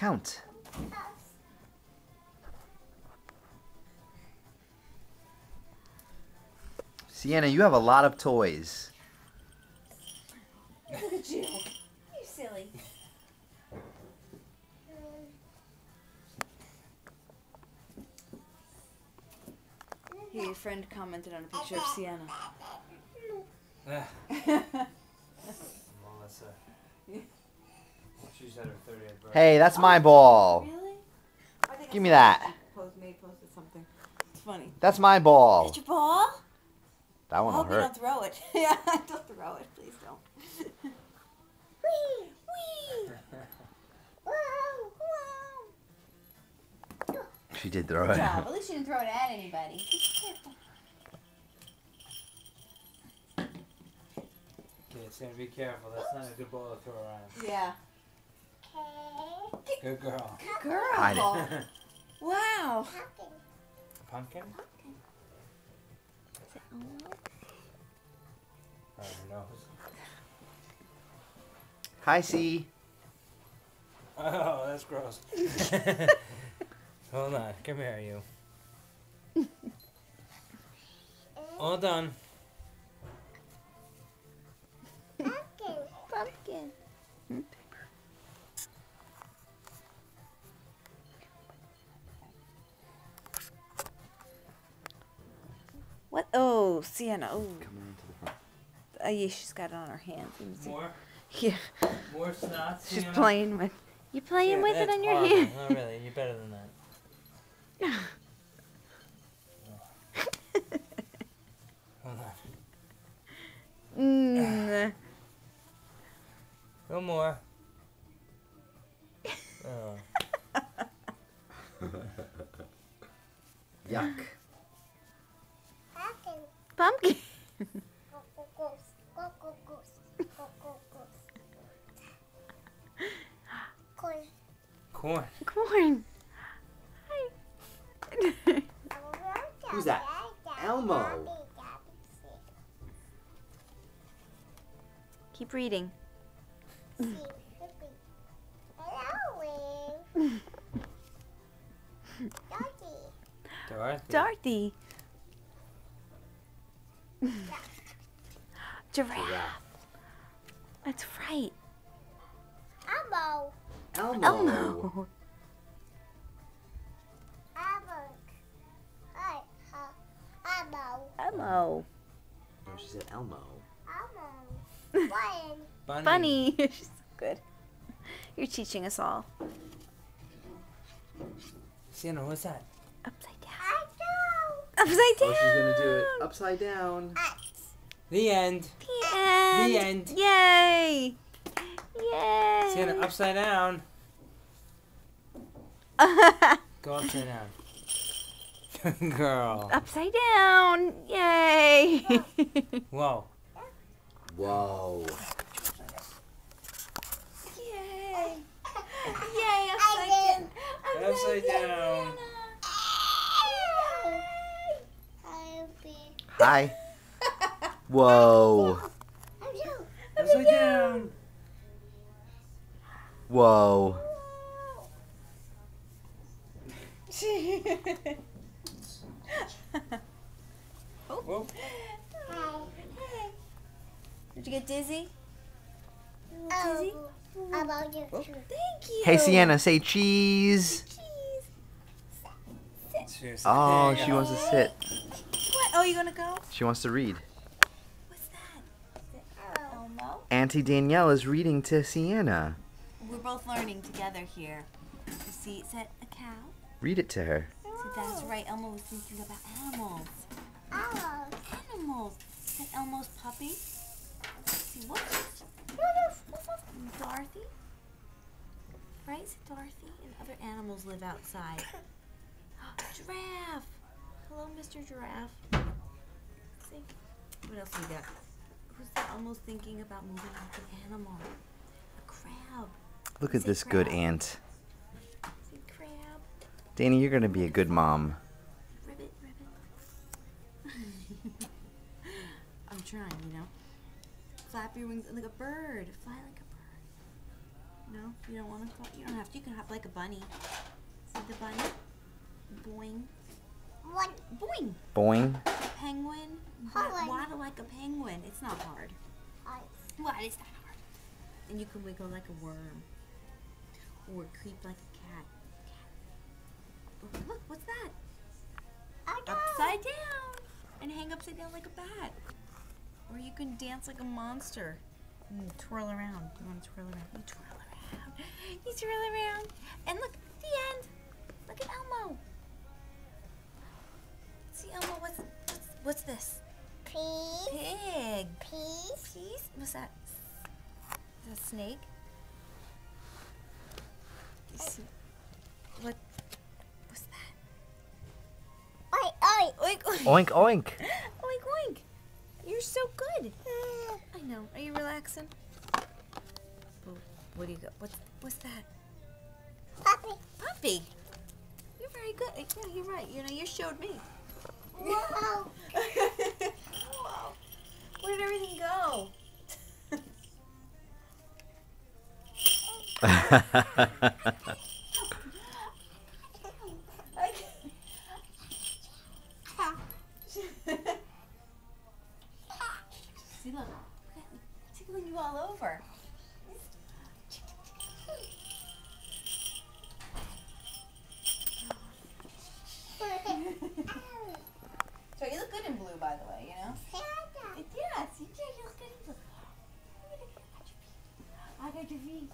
Count. Sienna, you have a lot of toys. Look at you. You silly. Here, your friend commented on a picture of Sienna. Melissa. She's at her 30th birthday. Hey, that's my ball. Really? I think Give me that. Posted something. It's funny. That's my ball. Is your ball? That I one will hope you hurt. don't throw it. Yeah, don't throw it. Please don't. Wee! Wee! She did throw Good it. job. At least you didn't throw it at anybody. Be careful. Okay, Sienna, be careful. That's not a good ball to throw around. Yeah. Good girl. Good girl. Hide it. Wow. Pumpkin? Oh, no. Hi, C. Oh, that's gross. Hold on. Come here, you. All done. Pumpkin. What? Oh, Sienna. Oh. Coming into the front. Yeah, she's got it on her hands. Let me see. More? Yeah. More snot? She's Sienna? playing with. You playing Yeah, with it that's on your horrible. hand? Not really. You're better than that. Hold on. Mm. No more. Oh. Yuck. Pumpkin. Corn. Corn. Hi. Who's that? Elmo. Keep reading. Dorothy. Dorothy. Giraffe. That's right. Elmo. Elmo. Elmo. No, she said Elmo. Bunny. Bunny. She's so good. You're teaching us all. Sienna, what's that? Upside down. Upside down. Oh, she's gonna do it upside down. The end. The end. The end. Yay. Yay. Sienna, upside down. Go upside down. Girl. Upside down. Yay. Whoa. Whoa. Yay. Yay. Upside down. Upside down. Hi. Whoa. Upside down. Whoa. Whoa. Did you get dizzy? Dizzy? About you. Thank you. Hey, Sienna, say cheese. Cheese. Seriously. Oh, There you she go. wants to sit. What? Oh, you gonna go? She wants to read. What's that? Is it Elmo? Auntie Danielle is reading to Sienna. We're both learning together here. You see, it said a cow. Read it to her. So that's right. Elmo was thinking about animals. Animals. Is that Elmo's puppy? Let's see, what's it? Dorothy? Right? Is it Dorothy? And other animals live outside. Giraffe. Hello, Mr. Giraffe. Let's see. What else we got? Who's that Elmo's thinking about moving like an animal? A crab. Look at Say this good crab. aunt. Say crab. Danny, you're going to be a good mom. Ribbit, ribbit. I'm trying, you know. Flap your wings like a bird. Fly like a bird. No, you don't want to hop. You don't have to. You can hop like a bunny. See the bunny? Boing. Boing. Boing. Penguin. Penguin. Waddle like a penguin. It's not hard. What? It's not hard. And you can wiggle like a worm. Or creep like a cat. Oh, look, what's that? Upside down. And hang upside down like a bat. Or you can dance like a monster. And twirl around. You want to twirl around? You twirl around. You twirl around. And look, the end. Look at Elmo. See, Elmo, what's this? Pig. Peas? What's that? Is that a snake? You see, what's that? Oink, oink. Oink, oink. Oink, oink. You're so good. I know. Are you relaxing? Oh, what do you got? What's that? Puppy. You're very good. Yeah, you're right. You know, you showed me. Whoa. Whoa. Where did everything go? See, look. Tickling you all over. So you look good in blue, by the way, you know? Yes, you do. You look good in blue. I got your feet.